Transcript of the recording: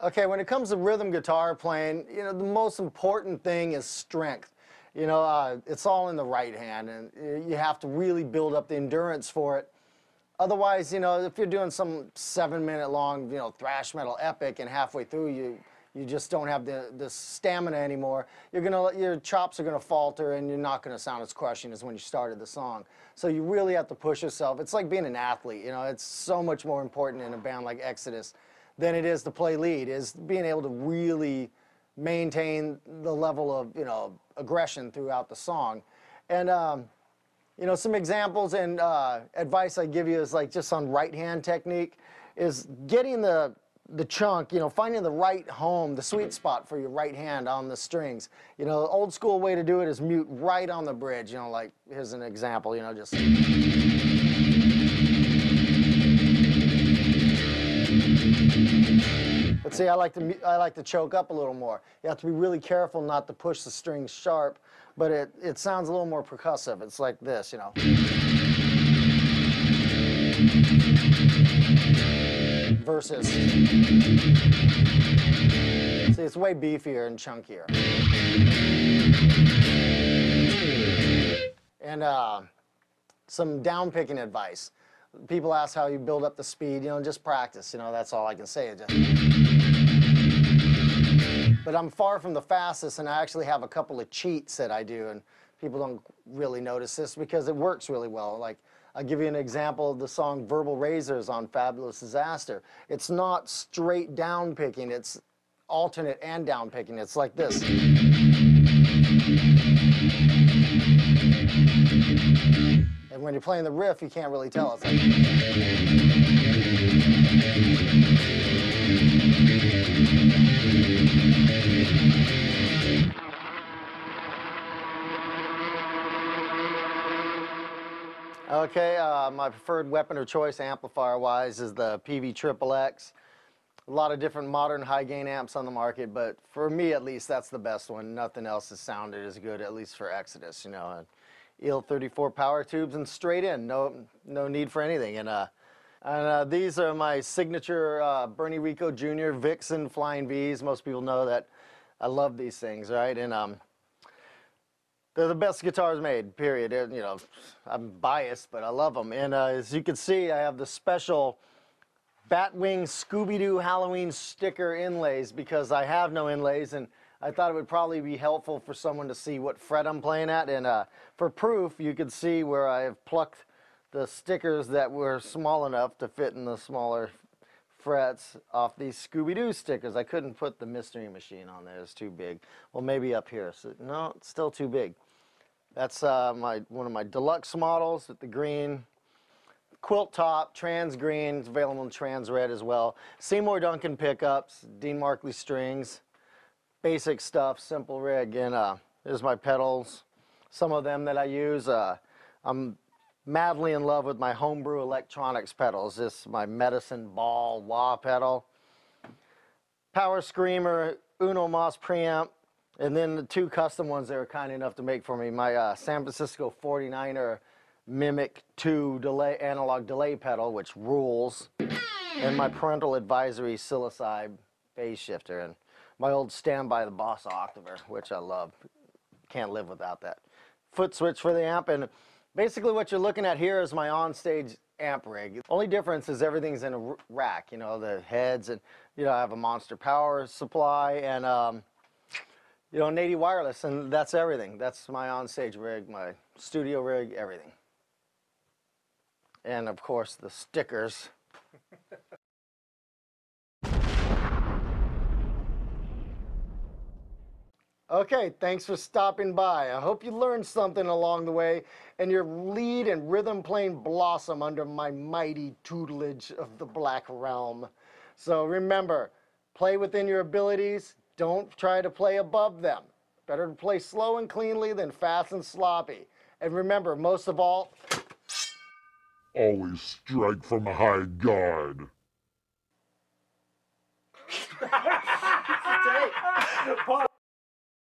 Okay, when it comes to rhythm guitar playing, you know, the most important thing is strength. You know, it's all in the right hand, and you have to really build up the endurance for it. Otherwise, you know, if you're doing some 7-minute long, you know, thrash metal epic, and halfway through you just don't have the stamina anymore, your chops are gonna falter, and you're not gonna sound as crushing as when you started the song. So you really have to push yourself. It's like being an athlete. You know, it's so much more important in a band like Exodus than it is to play lead, is being able to really maintain the level of, you know, aggression throughout the song. And you know, some examples and advice I give you is like just on right hand technique is getting the chunk, you know, finding the right home, the sweet spot for your right hand on the strings. You know, old school way to do it is mute right on the bridge. You know, like here's an example, you know, just. But see, I like to choke up a little more. You have to be really careful not to push the strings sharp, but it sounds a little more percussive. It's like this, you know. Versus, see, it's way beefier and chunkier. And some down picking advice. People ask how you build up the speed, you know, just practice, you know, that's all I can say. But I'm far from the fastest, and I actually have a couple of cheats that I do, and people don't really notice this because it works really well. Like, I'll give you an example of the song Verbal Razors on Fabulous Disaster. It's not straight down picking, it's alternate and down picking. It's like this. And when you're playing the riff, you can't really tell. It's like. Okay, my preferred weapon of choice amplifier-wise is the PV-XXX. A lot of different modern high-gain amps on the market, but for me at least, that's the best one. Nothing else has sounded as good, at least for Exodus, you know. EL34 power tubes and straight in, no need for anything. And these are my signature Bernie Rico Jr. Vixen Flying Vs. Most people know that I love these things, right? And they're the best guitars made, period. You know, I'm biased, but I love them. And as you can see, I have the special Batwing Scooby-Doo Halloween sticker inlays because I have no inlays, and I thought it would probably be helpful for someone to see what fret I'm playing at. And for proof, you can see where I have plucked the stickers that were small enough to fit in the smaller frets off these Scooby-Doo stickers. I couldn't put the Mystery Machine on there, it's too big. Well, maybe up here. So, no, it's still too big. That's one of my deluxe models with the green quilt top, trans green. It's available in trans red as well. Seymour Duncan pickups, Dean Markley strings, basic stuff, simple rig. And here's my pedals, some of them that I use. I'm madly in love with my homebrew electronics pedals. This is my Medicine Ball wah pedal, Power Screamer, Uno Moss preamp, and then the two custom ones they were kind enough to make for me. My San Francisco 49er Mimic 2 analog delay pedal, which rules, and my Parental Advisory Psilocybe phase shifter, and my old Stand By the Boss Octaver, which I love. Can't live without that. Foot switch for the amp, and basically what you're looking at here is my onstage amp rig. Only difference is everything's in a rack, you know, the heads, and you know, I have a Monster power supply, and you know, Nady wireless, and that's everything. That's my onstage rig, my studio rig, everything. And of course the stickers. Okay, thanks for stopping by. I hope you learned something along the way and your lead and rhythm playing blossom under my mighty tutelage of the Black Realm. So remember, play within your abilities. Don't try to play above them. Better to play slow and cleanly than fast and sloppy. And remember, most of all, always strike from the high guard. Paul.